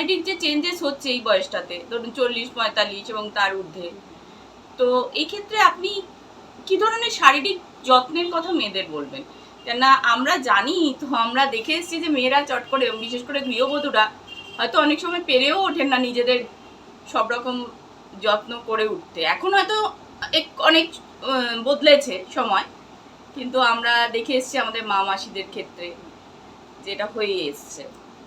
শারীরিক যে চেঞ্জেস হচ্ছে এই বয়সটাতে, ধরুন 40-45 এবং তার ঊর্ধ্বে, তো এই ক্ষেত্রে আপনি কি ধরনের শারীরিক যত্নের কথা মেয়েদের বলবেন? কেননা আমরা জানি, তো আমরা দেখে এসেছি যে মেয়েরা চট করে, বিশেষ করে গৃহবধূরা হয়তো অনেক সময় পেরেও ওঠেন না নিজেদের সব রকম যত্ন করে উঠতে। এখন হয়তো অনেক বদলেছে সময়, কিন্তু আমরা দেখে এসেছি আমাদের মা মাসিদের ক্ষেত্রে যেটা হয়ে এসছে।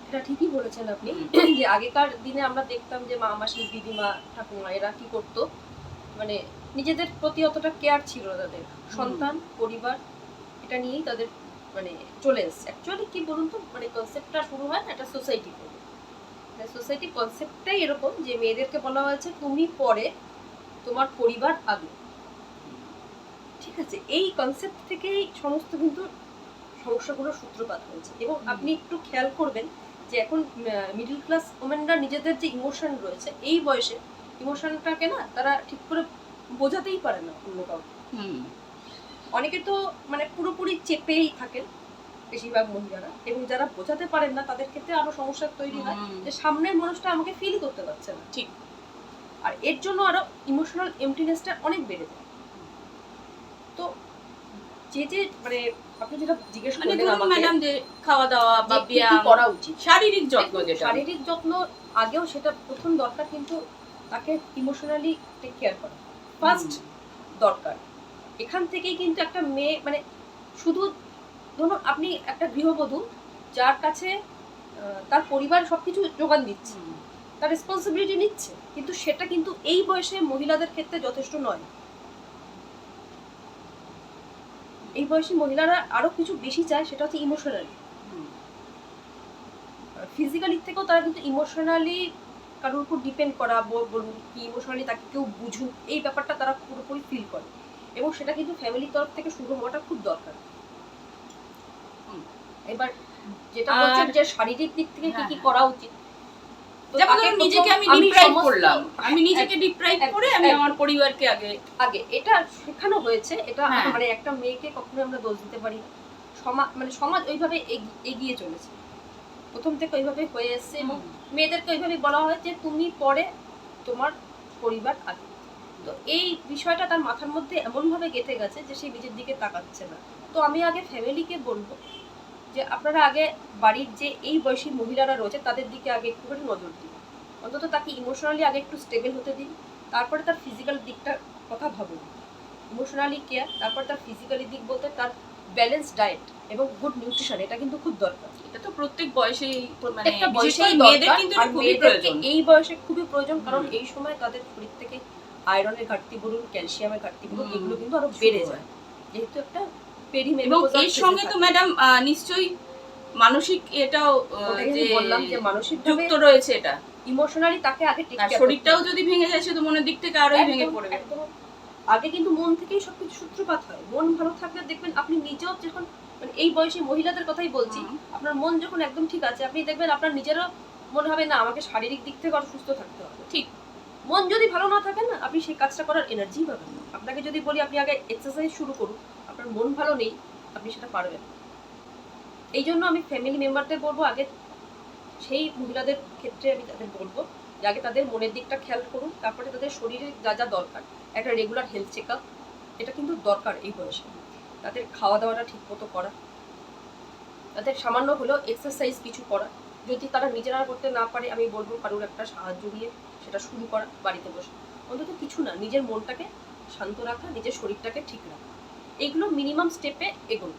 এটা ঠিকই বলেছেন আপনি, যে আগেকার দিনে আমরা দেখতাম যে মা মাসি, দিদিমা, ঠাকুমা এরা কি করতো, মানে নিজেদের প্রতি অতটা কেয়ার ছিল না তাদের, সন্তান পরিবার এটা নিয়েই তাদের মানে চলে এসছে। অ্যাকচুয়ালি কি বলুন তো, মানে কনসেপ্টটা শুরু হয় না একটা সোসাইটি থেকে। সোসাইটি কনসেপ্টটাই এরকম যে মেয়েদেরকে বলা হয়েছে তুমি পরে, তোমার পরিবার আগে। ঠিক আছে, এই কনসেপ্ট থেকেই সমস্ত কিন্তু সমস্যাগুলোর সূত্রপাত হয়েছে। এবং আপনি একটু খেয়াল করবেন যে এখন মিডল ক্লাস ওমেনরা নিজেদের যে ইমোশন রয়েছে এই বয়সে, ইমোশনটাকে না তারা ঠিক করে বোঝাতেই পারে না অন্য কাউকে। অনেকে তো মানে পুরোপুরি চেপেই থাকেন বেশিরভাগ মহিলারা, এবং যারা বোঝাতে পারেন না তাদের ক্ষেত্রে আরো সমস্যা তৈরি হয় যে সামনের মানুষটা আমাকে ফিল করতে পারছে না। ঠিক। আর এর জন্য আরো ইমোশনাল এমটিনেসটা অনেক বেড়ে যায়। তো যে মানে আপনি যেটা জিজ্ঞেস করলেন আমাকে ম্যাডাম, যে খাওয়া দাওয়া বা ব্যায়াম করা উচিত, শারীরিক যত্ন, যেটা শারীরিক যত্ন আগেও সেটা প্রথম দরকার, কিন্তু তাকে ইমোশনালি টেক কেয়ার করা ফার্স্ট দরকার। এখান থেকেই কিন্তু একটা মেয়ে মানে শুধু ধরুন আপনি একটা গৃহবধূ যার কাছে তার পরিবার সবকিছু যোগান দিচ্ছে, তার রেসপন্সিবিলিটি নিচ্ছে, কিন্তু সেটা কিন্তু এই বয়সে মহিলাদের ক্ষেত্রে যথেষ্ট নয়। এই বয়সী মহিলারা আরো কিছু বেশি চায়, সেটা হচ্ছে ইমোশনালি। ফিজিক্যালি থেকেও তারা কিন্তু ইমোশনালি কারোর উপর ডিপেন্ড করা, বলুন কি ইমোশনালি তাকে কেউ বুঝুক, এই ব্যাপারটা তারা পুরোপুরি ফিল করে, এবং সেটা কিন্তু ফ্যামিলির তরফ থেকে শুরু হওয়াটা খুব দরকার। এবার যেটা বলছেন যে শারীরিক দিক থেকে কি কি করা উচিত, যেমন নিজেকে আমি ডিপ্রাইভ করলাম, আমি নিজেকে ডিপ্রাইভ করে আমি আমার পরিবারকে আগে এটা শেখানো হয়েছে। এটা মানে একটা মেয়েকে কখনো আমরা দোষ দিতে পারি না, সমাজ ওইভাবে এগিয়ে চলেছে, প্রথম থেকে ওইভাবে হয়ে এসছে, এবং মেয়েদেরকে ওইভাবে বলা হয় যে তুমি পরে, তোমার পরিবার আগে। তো এই বিষয়টা তার মাথার মধ্যে এমনভাবে গেঁথে গেছে যে সে নিজের দিকে তাকাচ্ছে না। তো আমি আগে ফ্যামিলিকে বলবো যে আপনারা আগে বাড়ির যে এই বয়সী মহিলারা রয়েছে তাদের দিকে আগে একটুখানি নজর দিন, অন্তত তাকে ইমোশনালি আগে একটু স্টেবল হতে দিন, তারপরে তার ফিজিক্যাল দিকটার কথা ভাবুন। ইমোশনালি কেয়ার, তারপর তার ফিজিক্যালি দিক বলতে তার ব্যালেন্স ডায়েট এবং গুড নিউট্রিশন, এটা কিন্তু খুব দরকার। এটা তো প্রত্যেক বয়সেই, প্রত্যেকটা বয়সেই দরকার, আর মেয়েদেরকে এই বয়সে খুবই প্রয়োজন, কারণ এই সময় তাদের শরীর থেকে আয়রনের ঘাটতি বলুন, ক্যালসিয়ামের ঘাটতি বলুন, এগুলো কিন্তু আরো বেড়ে যায়, যেহেতু একটা পেরিমেনোপজ। এর সঙ্গে তো ম্যাডাম নিশ্চয়ই মানসিক এটাও বললাম যে মানসিক যুক্ত রয়েছে, এটা ইমোশনালি তাকে আগে টেক কেয়ার। শরীরটাও যদি ভেঙে যায় সে তো মনের দিক থেকে আরোই ভেঙে পড়বে। আগে কিন্তু মন থেকেই সবকিছু সূত্রপাত হয়। মন ভালো থাকলে দেখবেন আপনি নিজেও, যখন মানে এই বয়সী মহিলাদের কথাই বলছি, আপনার মন যখন একদম ঠিক আছে, আপনি দেখবেন আপনার নিজেরও মনে হবে না আমাকে শারীরিক দিক থেকে আরো সুস্থ থাকতে হবে। ঠিক। মন যদি ভালো না থাকে না, আপনি সেই কাজটা করার এনার্জি পাবেন না। আপনাকে যদি বলি আপনি আগে এক্সারসাইজ শুরু করুন, আপনার মন ভালো নেই, আপনি সেটা পারবেন। এই জন্য আমি ফ্যামিলি মেম্বারদের বলবো, আগে সেই মহিলাদের ক্ষেত্রে আমি তাদের বলবো যে আগে তাদের মনের দিকটা খেয়াল করুন, তারপরে তাদের শরীরে যা যা দরকার, একটা রেগুলার হেলথ চেক আপ, এটা কিন্তু দরকার এই বয়সে। তাদের খাওয়া দাওয়াটা ঠিক মতো করা, তাদের সামান্য হলেও এক্সারসাইজ কিছু করা, যদি তারা নিজেরা করতে না পারে আমি বলবো কারোর একটা সাহায্য নিয়ে সেটা শুরু করা বাড়িতে বসে। অন্তত কিছু না, নিজের মনটাকে শান্ত রাখা, নিজের শরীরটাকে ঠিক রাখা, এগুলো মিনিমাম স্টেপে এগোনো।